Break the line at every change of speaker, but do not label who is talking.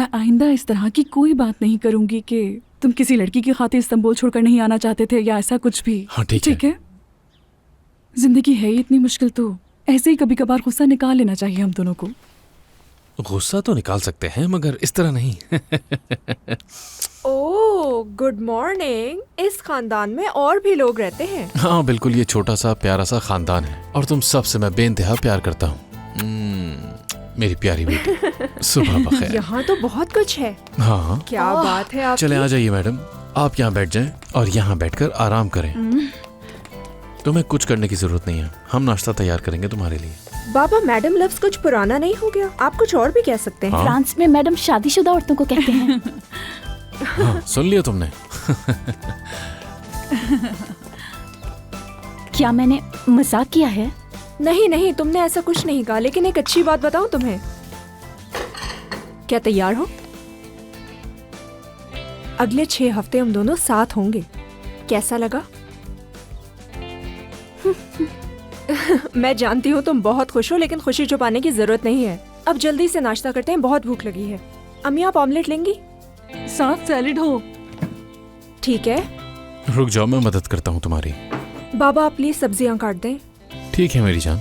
मैं आइंदा इस तरह की कोई बात नहीं करूंगी कि तुम किसी लड़की की खातिर इस्तांबुल छोड़कर नहीं आना चाहते थे या ऐसा कुछ भी।
हाँ ठीक
है। जिंदगी है ही इतनी मुश्किल, तो ऐसे ही कभी कभार गुस्सा निकाल लेना चाहिए हम दोनों को।
गुस्सा तो निकाल सकते हैं मगर इस तरह नहीं।
Oh good morning. इस खानदान में और भी लोग रहते हैं?
हाँ बिल्कुल, ये छोटा सा प्यारा सा खानदान है और तुम सबसे मैं बेइंतहा प्यार करता हूँ। मेरी प्यारी बेटी, सुबह बखैर।
यहाँ तो बहुत कुछ है।
हाँ
क्या बात है आपकी।
चले आ जाइए मैडम, आप यहाँ बैठ जाएं और यहाँ बैठकर आराम करें। तुम्हें कुछ करने की जरूरत नहीं है, हम नाश्ता तैयार करेंगे तुम्हारे लिए।
बाबा मैडम लफ्ज कुछ पुराना नहीं हो गया? आप कुछ और भी कह सकते हैं।
हाँ?
फ्रांस में मैडम शादीशुदा औरतों को कहते हैं।
हाँ, सुन लिया तुमने?
क्या मैंने मजाक किया है?
नहीं नहीं, तुमने ऐसा कुछ नहीं कहा, लेकिन एक अच्छी बात बताऊं तुम्हें। क्या तैयार हो? अगले 6 हफ्ते हम दोनों साथ होंगे। कैसा लगा? मैं जानती हूँ तुम बहुत खुश हो, लेकिन खुशी छुपाने की जरूरत नहीं है। अब जल्दी से नाश्ता करते हैं, बहुत भूख लगी है। अम्मी आप ऑमलेट लेंगी?
साथ सैलेड हो।
ठीक है।
रुक जाओ, मैं मदद करता हूँ तुम्हारी।
बाबा आप प्लीज सब्जियां काट दें।
ठीक है मेरी जान।